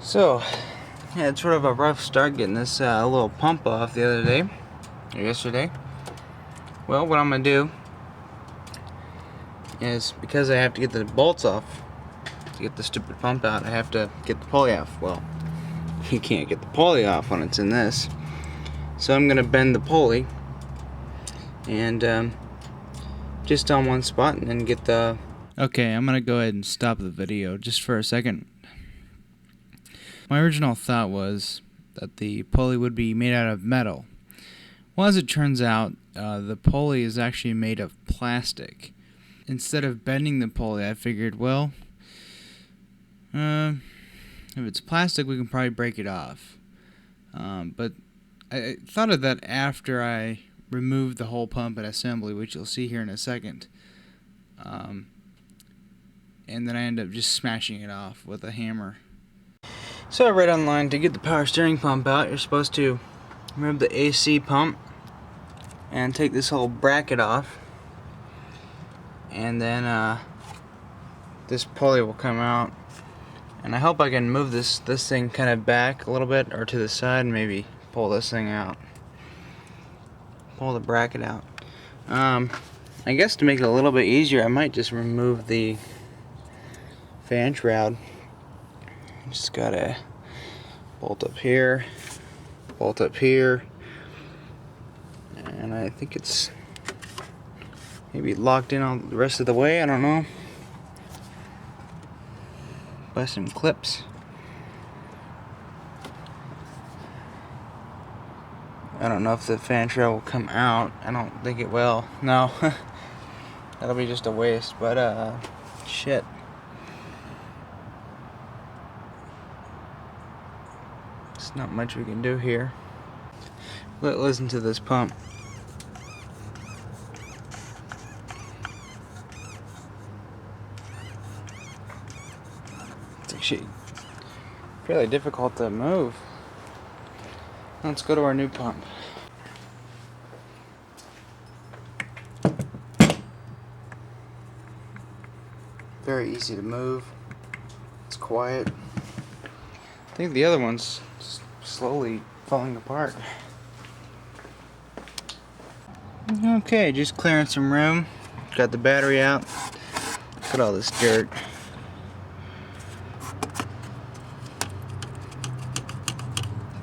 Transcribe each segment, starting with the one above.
So, yeah, it's sort of a rough start getting this little pump off the other day, or yesterday. Well, what I'm going to do is, because I have to get the bolts off to get the stupid pump out, I have to get the pulley off. Well, you can't get the pulley off when it's in this. So I'm going to bend the pulley and just on one spot and then get the... Okay, I'm going to go ahead and stop the video just for a second. My original thought was that the pulley would be made out of metal. Well, as it turns out, the pulley is actually made of plastic. Instead of bending the pulley, I figured, well, if it's plastic, we can probably break it off. But I thought of that after I removed the whole pump at assembly, which you'll see here in a second. And then I ended up just smashing it off with a hammer. So I read online, to get the power steering pump out, you're supposed to remove the AC pump and take this whole bracket off, and then this pulley will come out. And I hope I can move this thing kind of back a little bit or to the side and maybe pull this thing out. Pull the bracket out. I guess to make it a little bit easier, I might just remove the fan shroud. Just gotta bolt up here, and I think it's maybe locked in all the rest of the way, I don't know, by some clips. I don't know if the fan shroud will come out. I don't think it will. No. That'll be just a waste, but shit. There's not much we can do here. Listen to this pump. It's actually fairly difficult to move. Let's go to our new pump. Very easy to move. It's quiet. I think the other one's slowly falling apart. Okay, just clearing some room. Got the battery out. Look at all this dirt.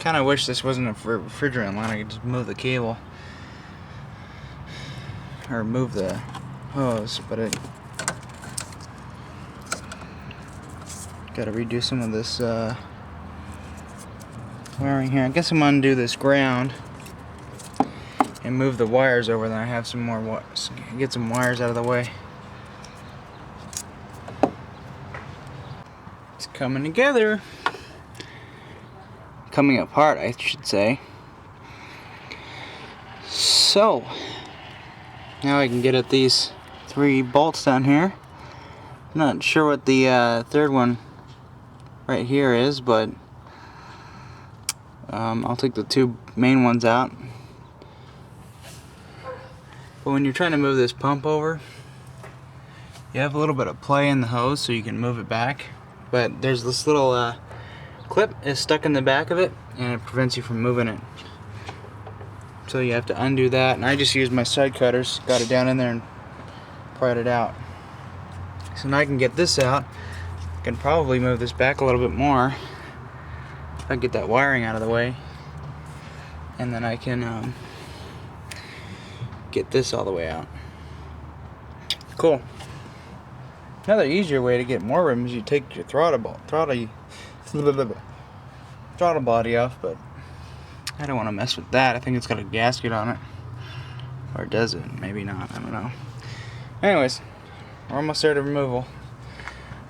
Kind of wish this wasn't a refrigerant line. I could just move the cable or move the hose, but it gotta redo some of this wiring here. I guess I'm gonna undo this ground and move the wires over. Then I have some more get some wires out of the way. It's coming together. Coming apart, I should say. So now I can get at these 3 bolts down here. I'm not sure what the third one right here is, but I'll take the 2 main ones out. But when you're trying to move this pump over, you have a little bit of play in the hose so you can move it back. But there's this little clip is stuck in the back of it, and it prevents you from moving it. So you have to undo that, and I just used my side cutters, got it down in there and pried it out. So now I can get this out. I can probably move this back a little bit more if I get that wiring out of the way, and then I can get this all the way out. Cool. Another easier way to get more room is you take your throttle body off, but I don't want to mess with that. I think it's got a gasket on it. Or does it? Maybe not. I don't know. Anyways, we're almost there to removal.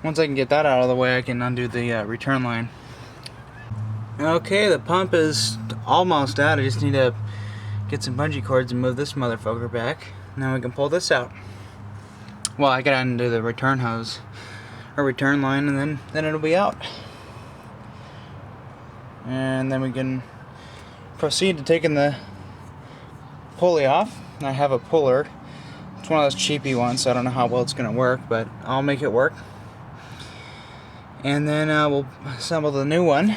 Once I can get that out of the way, I can undo the return line. Okay, the pump is almost out. I just need to get some bungee cords and move this motherfucker back. Now we can pull this out. Well, I gotta undo the return hose or return line, and then it'll be out. And then we can proceed to taking the pulley off. I have a puller. It's one of those cheapy ones, so I don't know how well it's gonna work, but I'll make it work. And then we'll assemble the new one.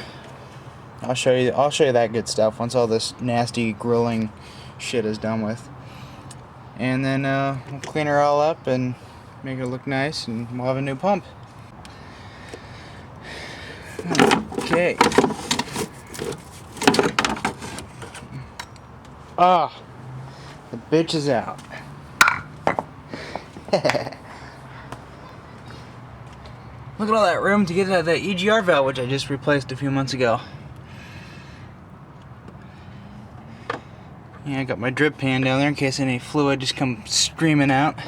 I'll show you that good stuff once all this nasty grilling shit is done with. And then we'll clean her all up and make her look nice, and we'll have a new pump. Okay. Ah, the bitch is out. Look at all that room to get out of that EGR valve, which I just replaced a few months ago. Yeah, I got my drip pan down there in case any fluid just comes streaming out.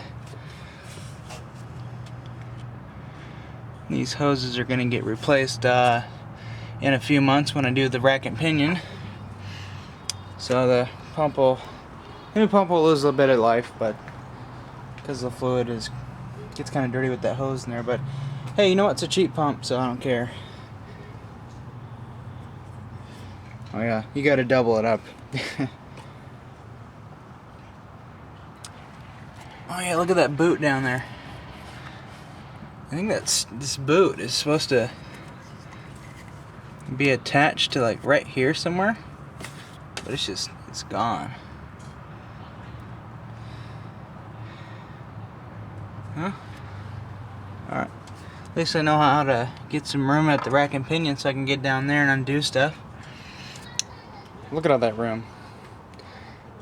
These hoses are going to get replaced in a few months when I do the rack and pinion. So the new pump will lose a little bit of life, but because the fluid gets kind of dirty with that hose in there. But hey, you know what? It's a cheap pump, so I don't care. Oh yeah, you got to double it up. Oh yeah, look at that boot down there. I think this boot is supposed to be attached to like right here somewhere, but it's gone. Huh? Alright. At least I know how to get some room at the rack and pinion so I can get down there and undo stuff. Look at all that room.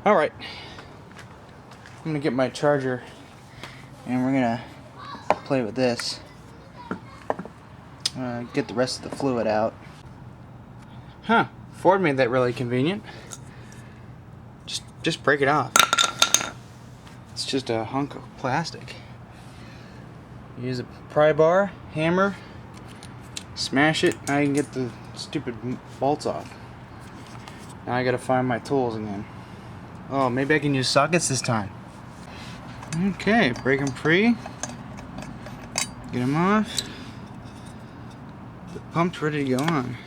Alright. I'm gonna get my charger and we're gonna play with this. Get the rest of the fluid out. Huh, Ford made that really convenient. Just break it off. It's just a hunk of plastic. Use a pry bar, hammer, smash it. Now you can get the stupid bolts off. Now I gotta find my tools again. Oh, maybe I can use sockets this time. Okay, break them free. Get them off. The pump's ready to go on.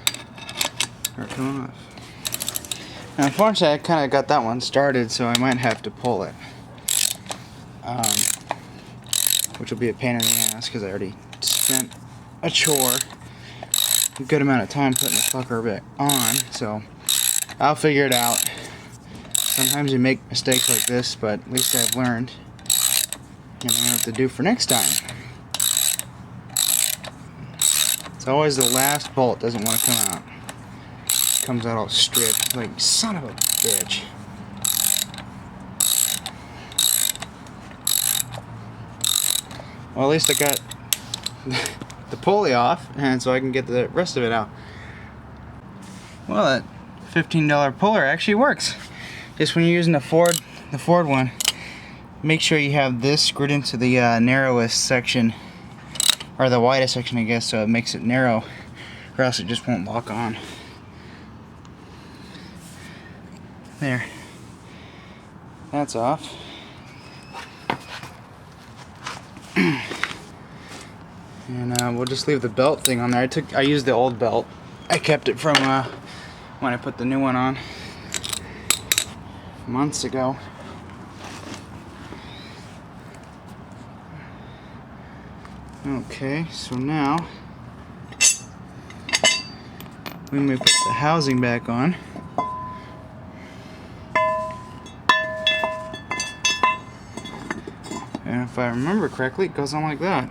Or come off. Now, unfortunately, I kind of got that one started, so I might have to pull it. Which will be a pain in the ass because I already spent a good amount of time putting the fucker back on. So I'll figure it out. Sometimes you make mistakes like this, but at least I've learned. And I know what to do for next time. It's always the last bolt doesn't want to come out. It comes out all stripped. Like, son of a bitch. Well, at least I got the pulley off, and so I can get the rest of it out. Well, that $15 puller actually works. Just when you're using the Ford one, make sure you have this screwed into the narrowest section, or the widest section, I guess, so it makes it narrow, or else it just won't lock on. There. That's off. And we'll just leave the belt thing on there. I used the old belt. I kept it from when I put the new one on months ago. Okay, so now when we put the housing back on, and if I remember correctly, it goes on like that.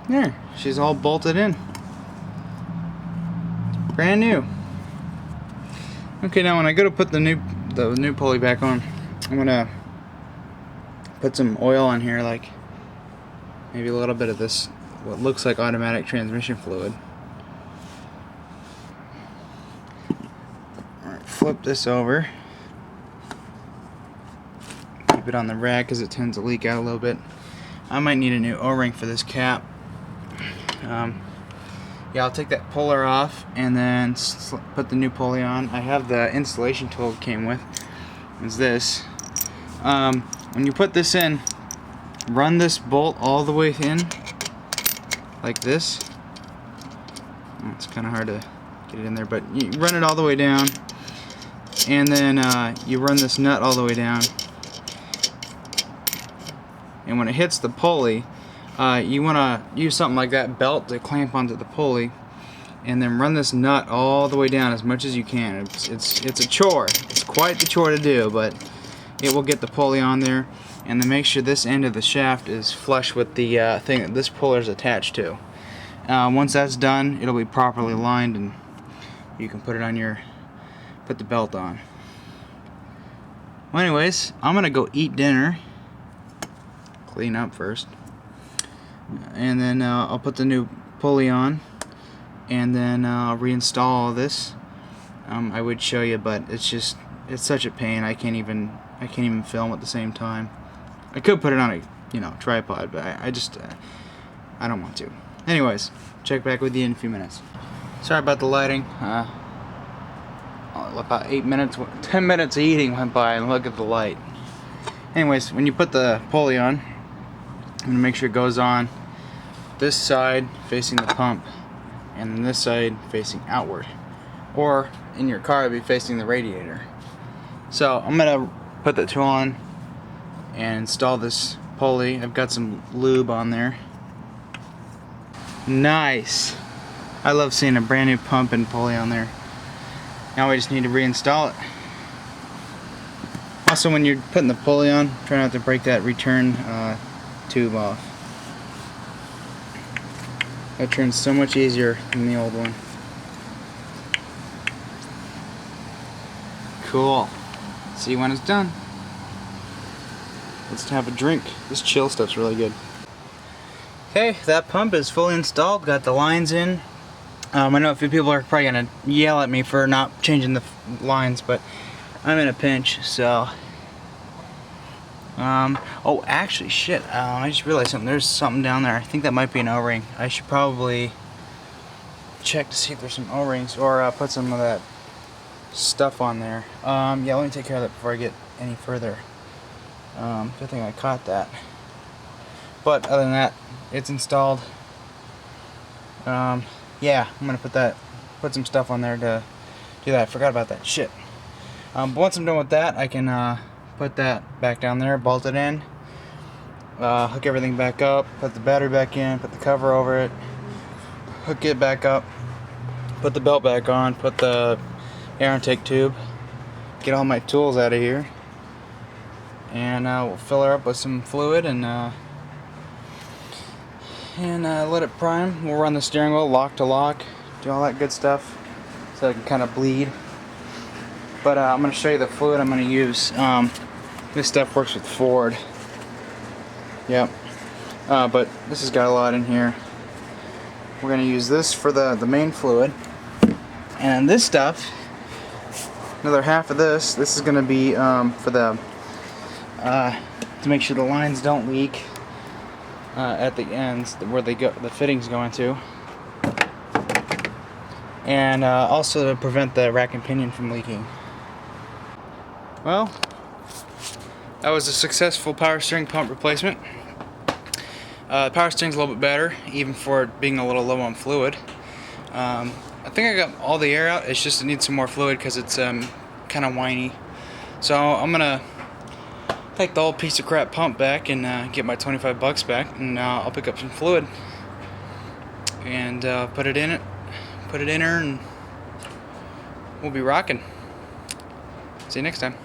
There, she's all bolted in. Brand new. Okay, now when I go to put the new pulley back on, I'm gonna put some oil on here, like maybe a little bit of this, what looks like automatic transmission fluid. Alright, flip this over. Keep it on the rack because it tends to leak out a little bit. I might need a new O-ring for this cap. Yeah, I'll take that puller off and then put the new pulley on. I have the installation tool it came with. It's this. When you put this in, run this bolt all the way in, like this. It's kind of hard to get it in there, but you run it all the way down, and then you run this nut all the way down. And when it hits the pulley, you want to use something like that belt to clamp onto the pulley, and then run this nut all the way down as much as you can. It's a chore. It's quite the chore to do, but it will get the pulley on there. And then make sure this end of the shaft is flush with the thing that this puller is attached to. Once that's done, it'll be properly lined, and you can put the belt on. Well, anyways, I'm gonna go eat dinner. Clean up first, and then I'll put the new pulley on, and then I'll reinstall all this. I would show you, but it's such a pain. I can't even film at the same time. I could put it on a tripod, but I don't want to. Anyways, check back with you in a few minutes. Sorry about the lighting. About 10 minutes of eating went by, and look at the light. Anyways, when you put the pulley on, I'm going to make sure it goes on this side facing the pump, and then this side facing outward. Or in your car, it'd be facing the radiator. So I'm going to put the tool on and install this pulley. I've got some lube on there. Nice. I love seeing a brand new pump and pulley on there. Now we just need to reinstall it. Also, when you're putting the pulley on, try not to break that return tube off. That turns so much easier than the old one. Cool. See you when it's done. Let's have a drink. This chill stuff's really good. Okay, that pump is fully installed. Got the lines in. I know a few people are probably gonna yell at me for not changing the lines, but I'm in a pinch, so. Oh, actually, shit. I just realized something. There's something down there. I think that might be an O-ring. I should probably check to see if there's some O-rings, or put some of that stuff on there. Yeah, let me take care of that before I get any further. Good thing I caught that. But other than that, it's installed. Yeah, I'm gonna put some stuff on there to do that. I forgot about that. Shit. But once I'm done with that, I can put that back down there, bolt it in, hook everything back up, put the battery back in, put the cover over it, hook it back up, put the belt back on, put the air intake tube, get all my tools out of here, and we'll fill her up with some fluid and let it prime. We'll run the steering wheel lock to lock, do all that good stuff so it can kind of bleed. But I'm going to show you the fluid I'm going to use. This stuff works with Ford. Yep. But this has got a lot in here. We're going to use this for the main fluid. And this stuff, another half of this is going to be for the to make sure the lines don't leak at the ends where the fittings go into. And also to prevent the rack and pinion from leaking. Well, that was a successful power steering pump replacement. Power steering's a little bit better, even for it being a little low on fluid. I think I got all the air out. It's just it needs some more fluid because it's kind of whiny. So I'm gonna take the old piece of crap pump back and get my $25 back, and I'll pick up some fluid and put it in her, and we'll be rocking. See you next time.